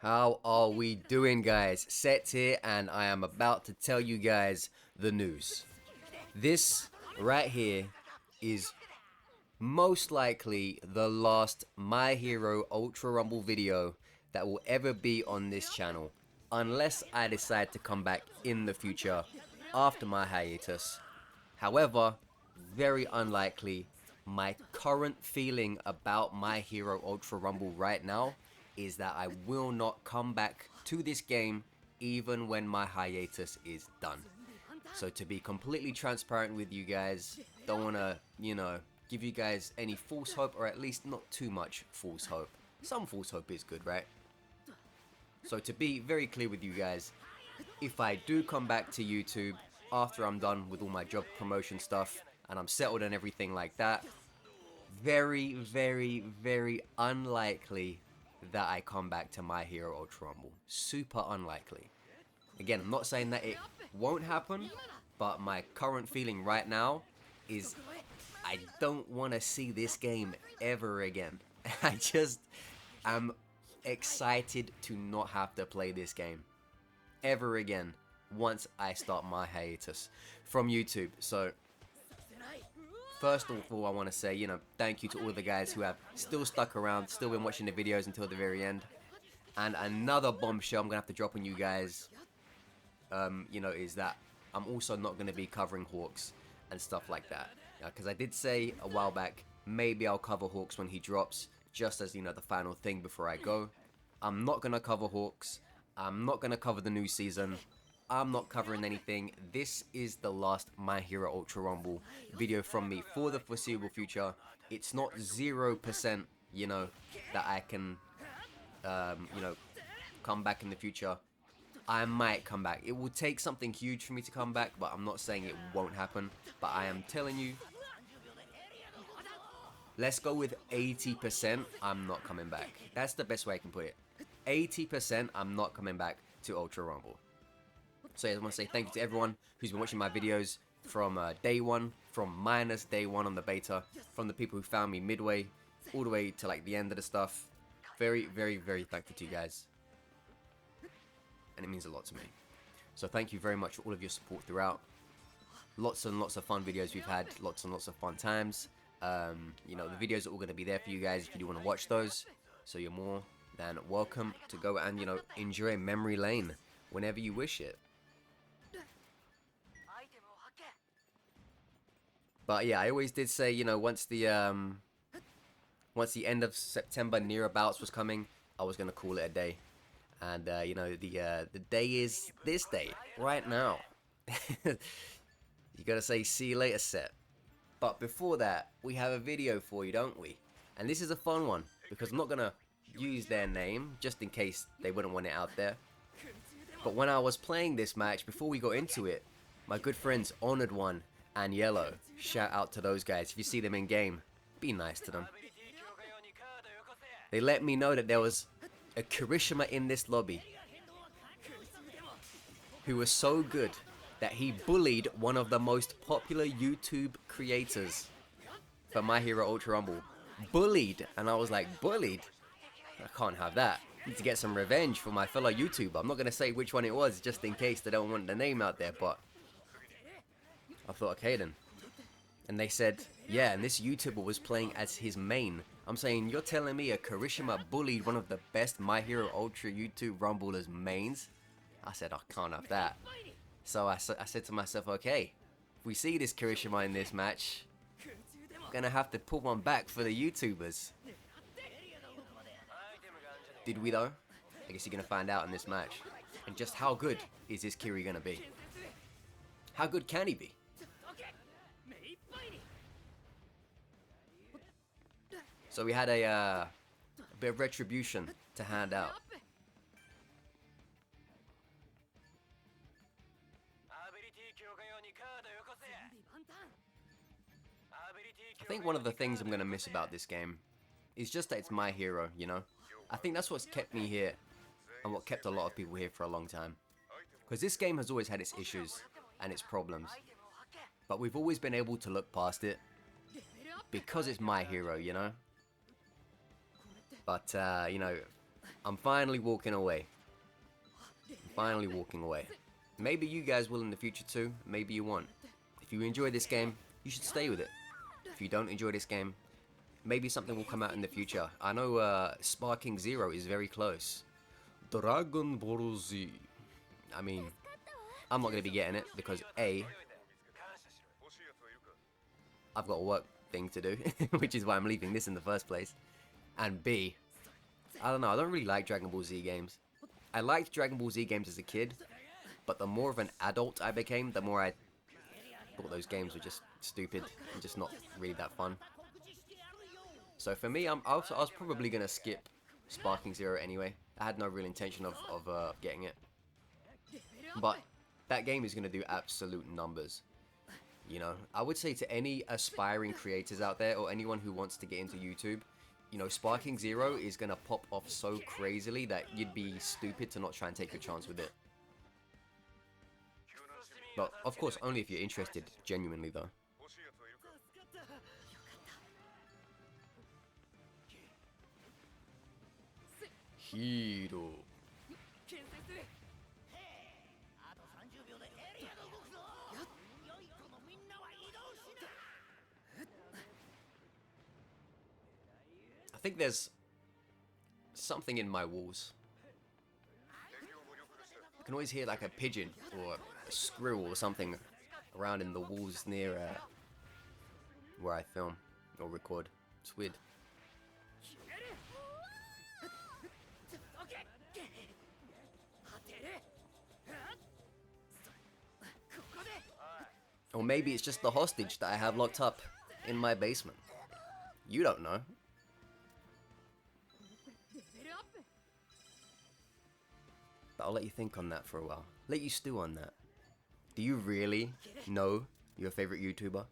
How are we doing, guys? Set here, and I am about to tell you guys the news. This right here is most likely the last My Hero Ultra Rumble video that will ever be on this channel, unless I decide to come back in the future after my hiatus. However, very unlikely. My current feeling about My Hero Ultra Rumble right now is that I will not come back to this game even when my hiatus is done. So to be completely transparent with you guys, don't want to, give you guys any false hope, or at least not too much false hope. Some false hope is good, right? So to be very clear with you guys, if I do come back to YouTube after I'm done with all my job promotion stuff and I'm settled and everything like that, very, very, very unlikely that I come back to My Hero Ultra Rumble. Super unlikely. Again, I'm not saying that it won't happen, but my current feeling right now is I don't want to see this game ever again. I just am excited to not have to play this game ever again once I start my hiatus from YouTube. So first of all, I want to say, thank you to all the guys who have still stuck around, still been watching the videos until the very end. And another bombshell I'm going to have to drop on you guys, is that I'm also not going to be covering Hawks and stuff like that. Because I did say a while back, maybe I'll cover Hawks when he drops, just as, the final thing before I go. I'm not going to cover Hawks. I'm not going to cover the new season. I'm not covering anything. This is the last My Hero Ultra Rumble video from me for the foreseeable future. It's not 0%, that I can, come back in the future. I might come back. It will take something huge for me to come back, but I'm not saying it won't happen. But I am telling you, let's go with 80% I'm not coming back. That's the best way I can put it. 80% I'm not coming back to Ultra Rumble. So I just want to say thank you to everyone who's been watching my videos from day one, from minus day one on the beta, from the people who found me midway, all the way to like the end of the stuff. Very, very, very thankful to you guys. And it means a lot to me. So thank you very much for all of your support throughout. Lots and lots of fun videos we've had, lots and lots of fun times. The videos are all going to be there for you guys if you do want to watch those. So you're more than welcome to go and, enjoy memory lane whenever you wish it. But yeah, I always did say, once the end of September nearabouts was coming, I was going to call it a day. And, the day is this day, right now. You gotta say, see you later, Set. But before that, we have a video for you, don't we? And this is a fun one, because I'm not gonna use their name, just in case they wouldn't want it out there. But when I was playing this match, before we got into it, my good friends Honored One and Yellow, shout out to those guys. If you see them in game, be nice to them. They let me know that there was a Kirishima in this lobby who was so good that he bullied one of the most popular YouTube creators for My Hero Ultra Rumble. Bullied, and I was like, bullied? I can't have that. I need to get some revenge for my fellow YouTuber. I'm not going to say which one it was, just in case they don't want the name out there, but I thought, okay then. And they said, yeah, and this YouTuber was playing as his main. I'm saying, you're telling me a Kirishima bullied one of the best My Hero Ultra YouTube Rumblers mains? I said, I can't have that. So I said to myself, okay, if we see this Kirishima in this match, I'm gonna have to put one back for the YouTubers. Did we though? I guess you're gonna find out in this match. And just how good is this Kiri gonna be? How good can he be? So we had a bit of retribution to hand out. I think one of the things I'm going to miss about this game is just that it's My Hero, I think that's what's kept me here and what kept a lot of people here for a long time. Because this game has always had its issues and its problems. But we've always been able to look past it because it's My Hero, But, I'm finally walking away. I'm finally walking away. Maybe you guys will in the future too. Maybe you won't. If you enjoy this game, you should stay with it. If you don't enjoy this game, maybe something will come out in the future. I know Sparking Zero is very close. Dragon Ball Z. I mean, I'm not going to be getting it because A, I've got a work thing to do, which is why I'm leaving this in the first place. And B, I don't know, I don't really like Dragon Ball Z games. I liked Dragon Ball Z games as a kid, but the more of an adult I became, the more I thought those games were just stupid and just not really that fun. So for me, I was probably going to skip Sparking Zero anyway. I had no real intention of getting it. But that game is going to do absolute numbers. You know, I would say to any aspiring creators out there or anyone who wants to get into YouTube, you know, Sparking Zero is going to pop off so crazily that you'd be stupid to not try and take your chance with it. But, of course, only if you're interested, genuinely, though. Hiro. I think there's something in my walls. I can always hear like a pigeon or a squirrel or something around in the walls near where I film or record. It's weird. Or maybe it's just the hostage that I have locked up in my basement. You don't know. But I'll let you think on that for a while. Let you stew on that. Do you really know your favorite YouTuber?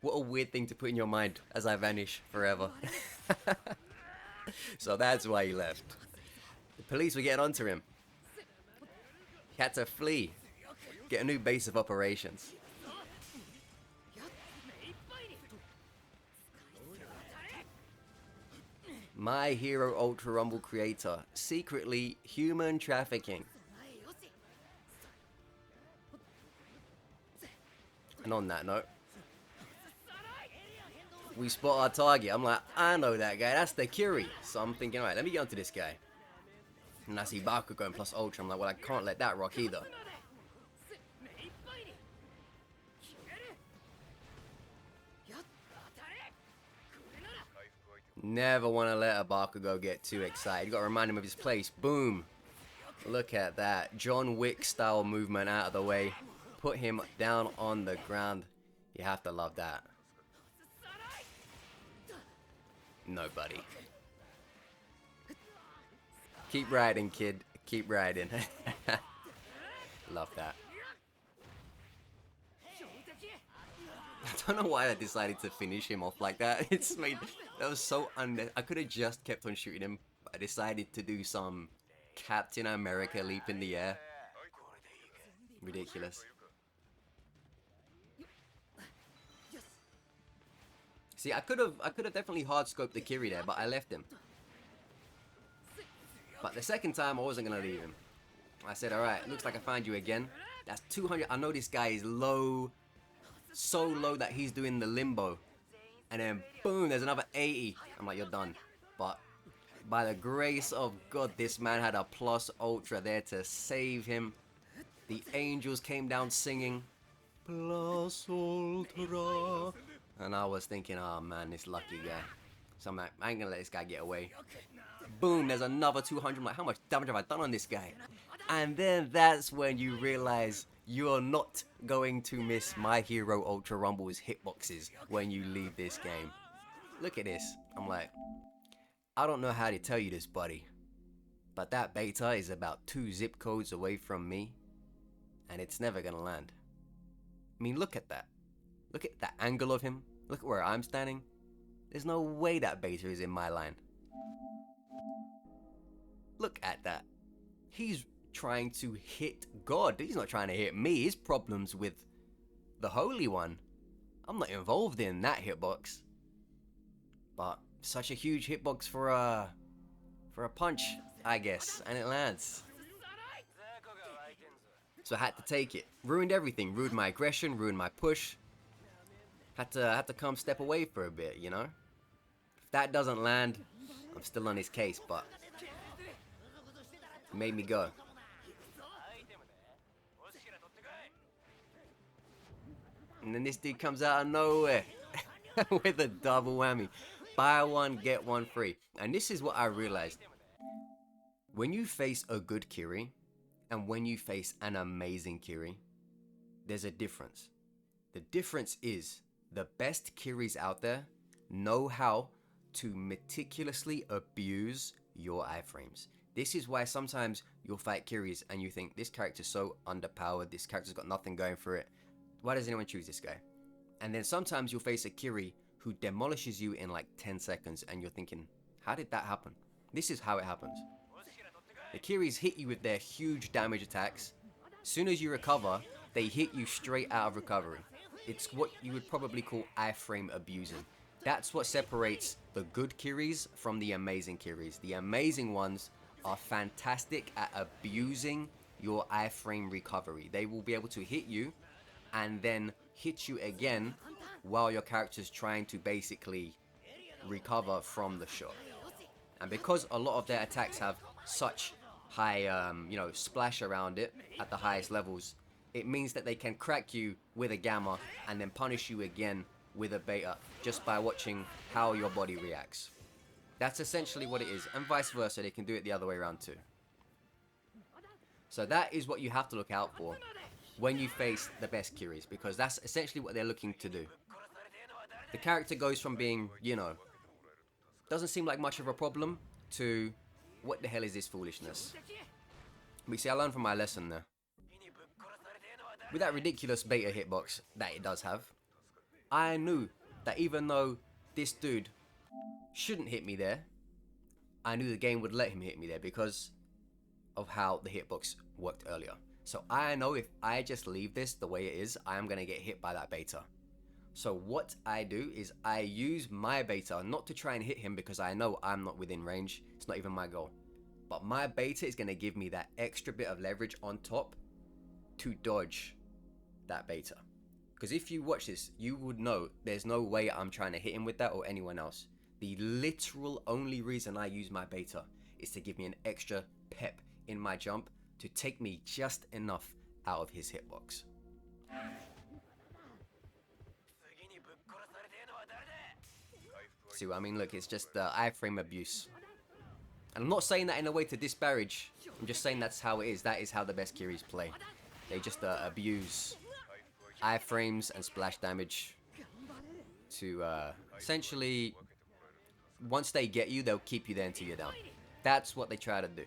What a weird thing to put in your mind as I vanish forever. So that's why he left. The police were getting onto him. He had to flee. Get a new base of operations. My Hero Ultra Rumble creator, secretly human trafficking. And on that note, we spot our target. I'm like, I know that guy, that's the Kiri. So I'm thinking, alright, let me get onto this guy. And I see Bakugo going plus Ultra. I'm like, well, I can't let that rock either. Never want to let a Bakugo get too excited. You got to remind him of his place. Boom. Look at that. John Wick style movement out of the way. Put him down on the ground. You have to love that. Nobody. Keep riding, kid. Keep riding. Love that. I don't know why I decided to finish him off like that. It's made... That was so I could have just kept on shooting him. I decided to do some Captain America leap in the air. Ridiculous. See, I could have definitely hard scoped the Kiri there, but I left him. But the second time I wasn't gonna leave him. I said, alright, looks like I find you again. That's 200. I know this guy is low. So low that he's doing the limbo. And then boom, there's another 80. I'm like, you're done. But by the grace of God, this man had a plus ultra there to save him. The angels came down singing plus ultra. And I was thinking, oh man, this lucky guy. So I'm like, I ain't gonna let this guy get away. Boom, there's another 200. I'm like, how much damage have I done on this guy? And then that's when you realize you're not going to miss My Hero Ultra Rumble's hitboxes when you leave this game. Look at this. I'm like, I don't know how to tell you this, buddy, but that beta is about 2 zip codes away from me, and it's never gonna land. I mean, look at that. Look at that angle of him. Look at where I'm standing. There's no way that beta is in my line. Look at that. He's trying to hit God. He's not trying to hit me. His problem's with the Holy One. I'm not involved in that hitbox. But such a huge hitbox for a punch, I guess, and it lands. So I had to take it. Ruined everything. Ruined my aggression, ruined my push. Had to come step away for a bit, you know? If that doesn't land, I'm still on his case, but it made me go. And then this dude comes out of nowhere with a double whammy. Buy one, get one free. And this is what I realized. When you face a good Kiri, and when you face an amazing Kiri, there's a difference. The difference is the best Kiris out there know how to meticulously abuse your iframes. This is why sometimes you'll fight Kiris and you think this character's so underpowered, this character's got nothing going for it. Why does anyone choose this guy? And then sometimes you'll face a Kiri who demolishes you in like 10 seconds and you're thinking, how did that happen? This is how it happens. The Kiris hit you with their huge damage attacks. As soon as you recover, they hit you straight out of recovery. It's what you would probably call iframe abusing. That's what separates the good Kiris from the amazing Kiris. The amazing ones are fantastic at abusing your iframe recovery. They will be able to hit you and then hit you again while your character's trying to basically recover from the shot. And because a lot of their attacks have such high, splash around it at the highest levels, it means that they can crack you with a gamma and then punish you again with a beta just by watching how your body reacts. That's essentially what it is, and vice versa, they can do it the other way around too. So that is what you have to look out for when you face the best Kiris, because that's essentially what they're looking to do. The character goes from being, doesn't seem like much of a problem to, what the hell is this foolishness? We see, I learned from my lesson there. With that ridiculous beta hitbox that it does have, I knew that even though this dude shouldn't hit me there, I knew the game would let him hit me there because of how the hitbox worked earlier. So I know if I just leave this the way it is, I am going to get hit by that beta. So what I do is I use my beta not to try and hit him because I know I'm not within range. It's not even my goal. But my beta is going to give me that extra bit of leverage on top to dodge that beta. Because if you watch this, you would know there's no way I'm trying to hit him with that or anyone else. The literal only reason I use my beta is to give me an extra pep in my jump to take me just enough out of his hitbox. See what I mean? Look, it's just iframe abuse. And I'm not saying that in a way to disparage. I'm just saying that's how it is. That is how the best Kiris play. They just abuse iframes and splash damage to essentially, once they get you, they'll keep you there until you're down. That's what they try to do.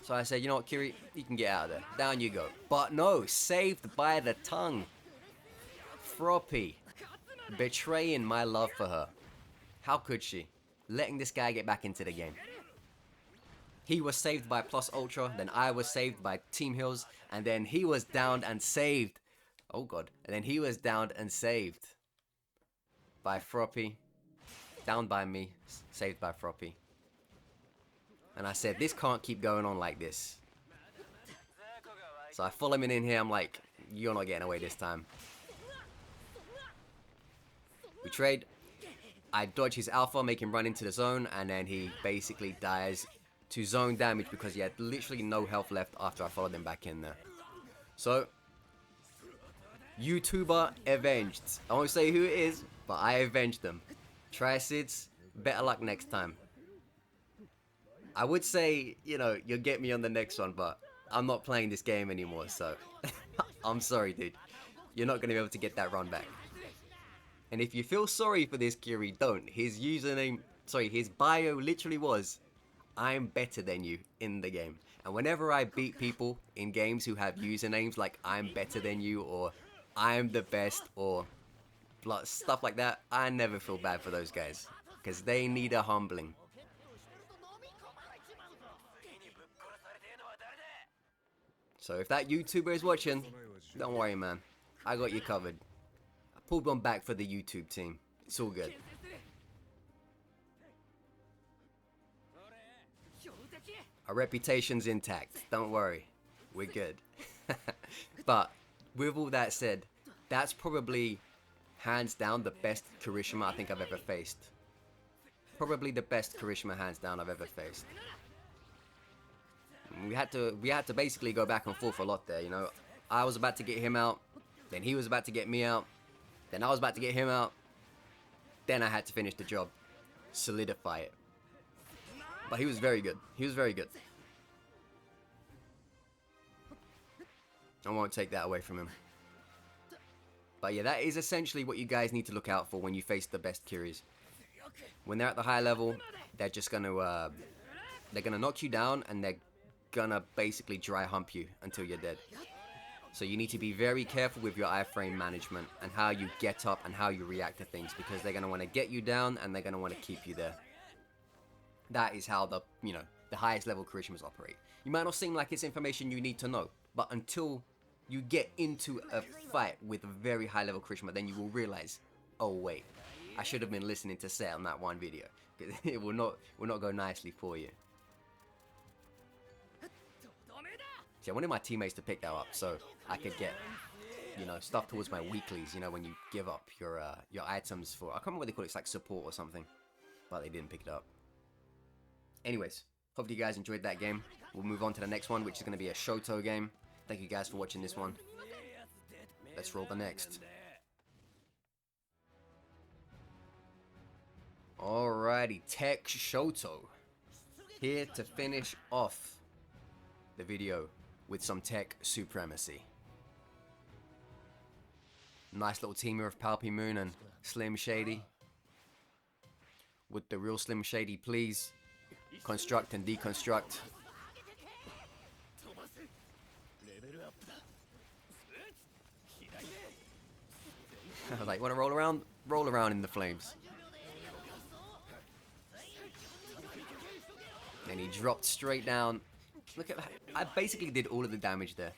So I said, you know what, Kiri, you can get out of there. Down you go. But no, saved by the tongue. Froppy. Betraying my love for her. How could she? Letting this guy get back into the game. He was saved by Plus Ultra, then I was saved by Team Hills, and then he was downed and saved. Oh god. And then he was downed and saved by Froppy. Downed by me, saved by Froppy. And I said, this can't keep going on like this. So I follow him in here, I'm like, you're not getting away this time. We trade. I dodge his alpha, make him run into the zone, and then he basically dies to zone damage because he had literally no health left after I followed him back in there. So, YouTuber avenged. I won't say who it is, but I avenged them. Tri-Sids, better luck next time. I would say, you'll get me on the next one, but I'm not playing this game anymore, so I'm sorry, dude. You're not going to be able to get that run back. And if you feel sorry for this Kiri, don't. His bio literally was, I'm better than you in the game. And whenever I beat people in games who have usernames like I'm better than you or I'm the best or stuff like that, I never feel bad for those guys. Because they need a humbling. So if that YouTuber is watching, don't worry, man. I got you covered. Pulled one back for the YouTube team. It's all good. Our reputation's intact. Don't worry. We're good. But with all that said, that's probably hands down the best Kirishima I think I've ever faced. Probably the best Kirishima hands down I've ever faced. We had to basically go back and forth a lot there, you know. I was about to get him out, then he was about to get me out, then I was about to get him out, then I had to finish the job, solidify it. But he was very good. He was very good. I won't take that away from him. But yeah, that is essentially what you guys need to look out for when you face the best Kiris. When they're at the high level, they're just gonna knock you down, and they're gonna basically dry hump you until you're dead. So you need to be very careful with your iframe management and how you get up and how you react to things, because they're gonna want to get you down and they're gonna want to keep you there. That is how the highest level Kirishimas operate. You might not seem like it's information you need to know, but until you get into a fight with a very high level Kirishima, then you will realize, oh wait, I should have been listening to Set on that one video, because it will not go nicely for you. See, I wanted my teammates to pick that up so I could get, stuff towards my weeklies, when you give up your items for, I can't remember what they call it, it's like support or something, but they didn't pick it up. Anyways, hope you guys enjoyed that game. We'll move on to the next one, which is going to be a Shoto game. Thank you guys for watching this one. Let's roll the next. Alrighty, Tech Shoto. Here to finish off the video with some tech supremacy. Nice little team here of Palpy Moon and Slim Shady. Would the real Slim Shady please construct and deconstruct? I was like, wanna roll around? Roll around in the flames. And he dropped straight down. Look at that. I basically did all of the damage there.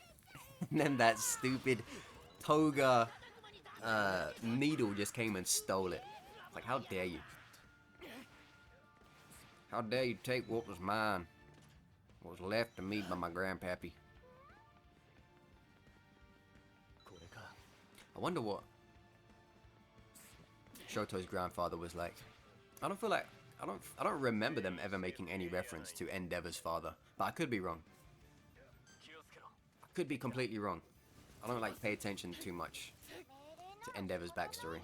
And then that stupid toga needle just came and stole it. Like, how dare you? How dare you take what was mine? What was left to me by my grandpappy. I wonder what Shoto's grandfather was like. I don't remember them ever making any reference to Endeavor's father, but I could be wrong. I could be completely wrong. I don't pay attention too much to Endeavor's backstory,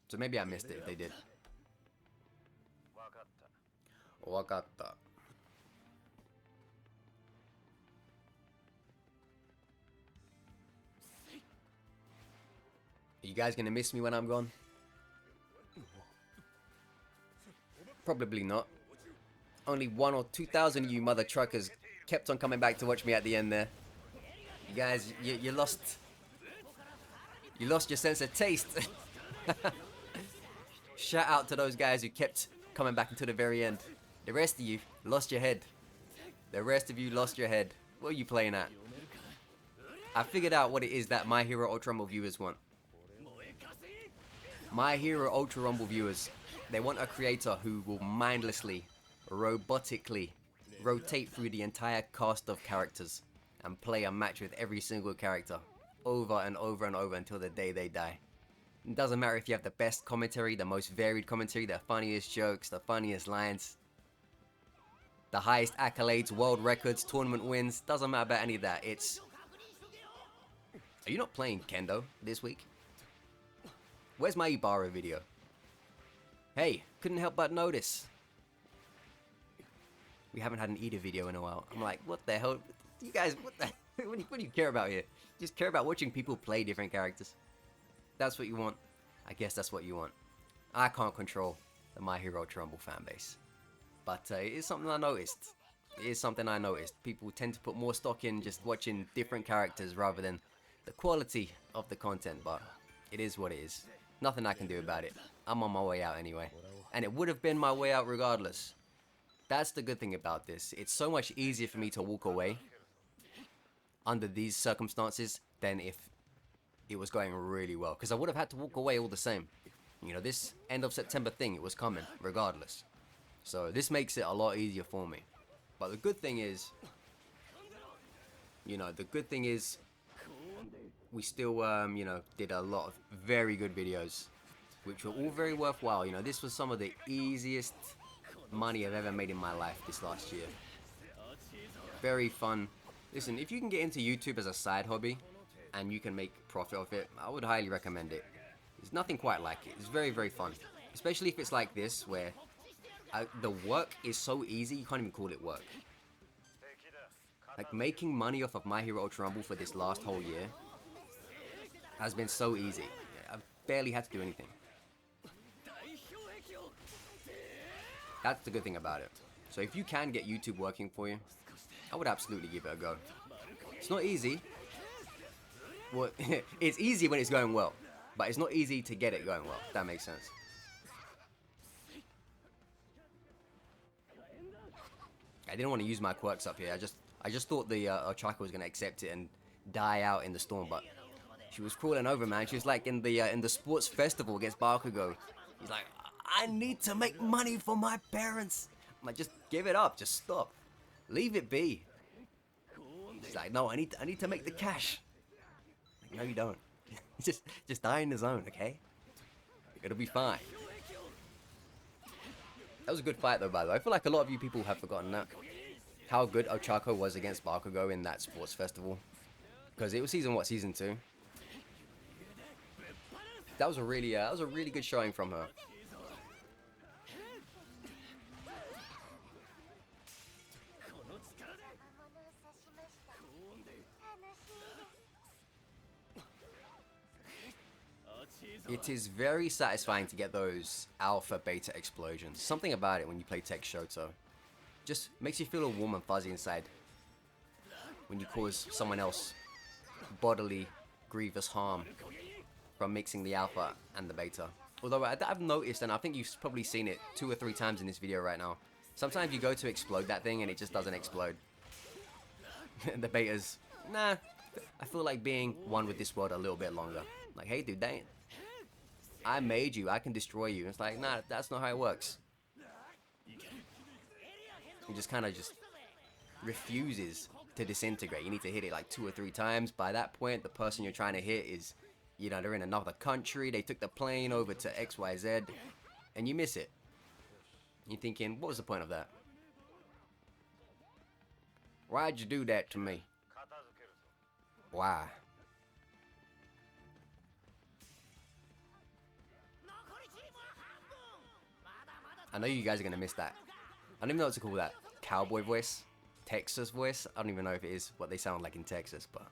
so maybe I missed it if they did. Wakata. Are you guys gonna miss me when I'm gone? Probably not. Only 1,000 or 2,000 of you mother truckers kept on coming back to watch me at the end there. You guys, you lost your sense of taste. Shout out to those guys who kept coming back until the very end. The rest of you lost your head. The rest of you lost your head. What are you playing at? I figured out what it is that My Hero Ultra Rumble viewers want. My Hero Ultra Rumble viewers, they want a creator who will mindlessly, robotically rotate through the entire cast of characters and play a match with every single character over and over and over until the day they die. It doesn't matter if you have the best commentary, the most varied commentary, the funniest jokes, the funniest lines, the highest accolades, world records, tournament wins. Doesn't matter about any of that. It's... Are you not playing Kendo this week? Where's my Ibarra video? Hey, couldn't help but notice. We haven't had an Ida video in a while. I'm like, what the hell? You guys, what do you care about here? You just care about watching people play different characters. That's what you want. I guess that's what you want. I can't control the My Hero Ultra Rumble fan base. But it is something I noticed. It is something I noticed. People tend to put more stock in just watching different characters rather than the quality of the content. But it is what it is. Nothing I can do about it. I'm on my way out anyway. And it would have been my way out regardless. That's the good thing about this. It's so much easier for me to walk away under these circumstances than if it was going really well, because I would have had to walk away all the same. You know, this end of September thing, it was coming regardless. So this makes it a lot easier for me. But the good thing is, you know, we still, you know, did a lot of very good videos, which were all very worthwhile. You know, this was some of the easiest money I've ever made in my life this last year. Very fun. Listen, if you can get into YouTube as a side hobby and you can make profit off it, I would highly recommend it. There's nothing quite like it. It's very, very fun. Especially if it's like this, where the work is so easy, you can't even call it work. Like, making money off of My Hero Ultra Rumble for this last whole year has been so easy. I've barely had to do anything. That's the good thing about it. So if you can get YouTube working for you, I would absolutely give it a go. It's not easy. Well, it's easy when it's going well, but it's not easy to get it going well, if that makes sense. I didn't want to use my quirks up here. I just thought the Ochako was gonna accept it and die out in the storm, but she was crawling over, man. She was like in the sports festival against Bakugo. He's like, I need to make money for my parents. I'm like, just give it up, just stop, leave it be. She's like, no, I need to make the cash. Like, no, you don't. just die in the zone, okay? It'll be fine. That was a good fight though, by the way. I feel like a lot of you people have forgotten that. How good Ochako was against Bakugo in that sports festival. Because it was season 2? That was a really good showing from her. It is very satisfying to get those alpha beta explosions. Something about it when you play Tech Shoto. Just makes you feel all warm and fuzzy inside. When you cause someone else bodily grievous harm from mixing the alpha and the beta. Although I've noticed, and I think you've probably seen it 2 or 3 times in this video right now. Sometimes you go to explode that thing and it just doesn't explode. The beta's, nah, I feel like being one with this world a little bit longer. Like, hey dude, dang it. I made you, I can destroy you. It's like, nah, that's not how it works. He just kind of just refuses to disintegrate. You need to hit it like 2 or 3 times. By that point, the person you're trying to hit is, you know, they're in another country. They took the plane over to XYZ, and you miss it. You're thinking, what was the point of that? Why'd you do that to me? Why? I know you guys are going to miss that. I don't even know what to call that. Cowboy voice? Texas voice? I don't even know if it is what they sound like in Texas, but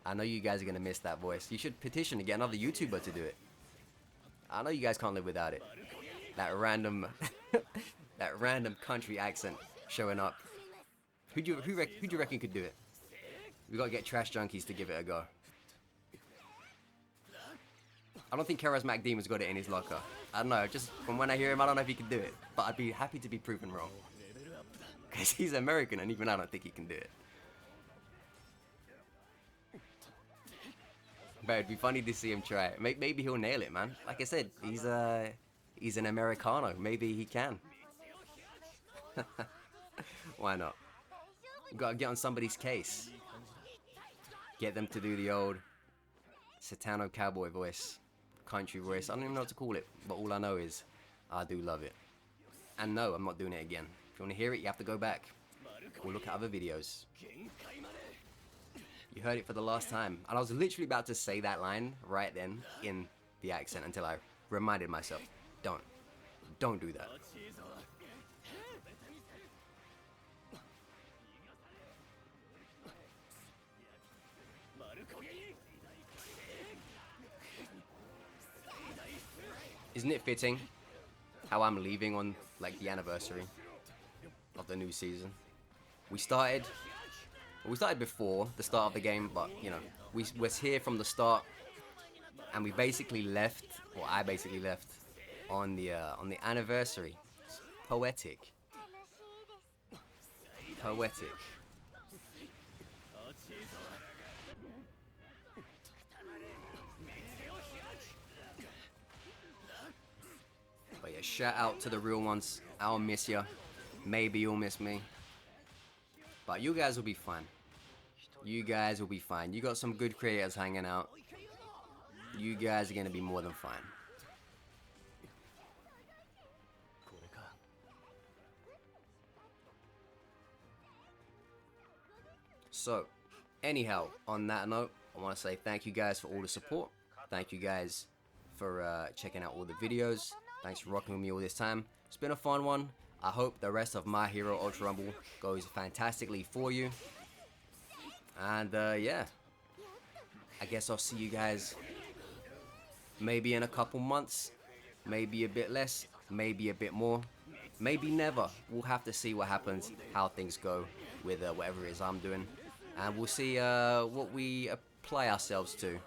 I know you guys are going to miss that voice. You should petition to get another YouTuber to do it. I know you guys can't live without it. That random that random country accent showing up. Who do you reckon could do it? We got to get Trash Junkies to give it a go. I don't think Charismatic Demon's got it in his locker. I don't know, just from when I hear him, I don't know if he can do it. But I'd be happy to be proven wrong. Because he's American and even I don't think he can do it. But it'd be funny to see him try it. Maybe he'll nail it, man. Like I said, he's an Americano. Maybe he can. Why not? You gotta get on somebody's case. Get them to do the old Settanno cowboy voice. Country voice. I don't even know what to call it. But all I know is, I do love it. And no, I'm not doing it again. If you want to hear it, you have to go back. Or look at other videos. You heard it for the last time. And I was literally about to say that line right then in the accent until I reminded myself, don't do that. Isn't it fitting how I'm leaving on like the anniversary of the new season? We started before the start of the game, but you know, we was here from the start, and we basically left, or I basically left on the anniversary. It's poetic. Poetic. Yeah, shout out to the real ones. I'll miss ya. Maybe you'll miss me. But you guys will be fine. You guys will be fine. You got some good creators hanging out. You guys are gonna be more than fine. So, anyhow, on that note, I want to say thank you guys for all the support. Thank you guys for checking out all the videos. Thanks for rocking with me all this time. It's been a fun one. I hope the rest of My Hero Ultra Rumble goes fantastically for you. And yeah, I guess I'll see you guys maybe in a couple months, maybe a bit less, maybe a bit more, maybe never. We'll have to see what happens, how things go with whatever it is I'm doing. And we'll see what we apply ourselves to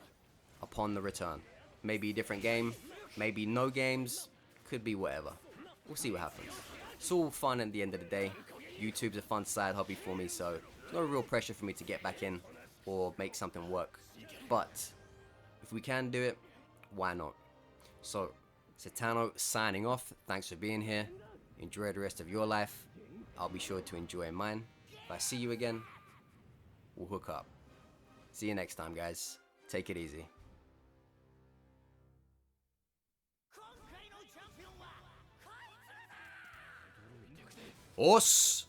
upon the return. Maybe a different game, maybe no games, could be whatever. We'll see what happens. It's all fun at the end of the day. YouTube's a fun side hobby for me, so there's no real pressure for me to get back in or make something work. But if we can do it, why not? So, Settanno signing off. Thanks for being here. Enjoy the rest of your life. I'll be sure to enjoy mine. If I see you again, we'll hook up. See you next time, guys. Take it easy. Os!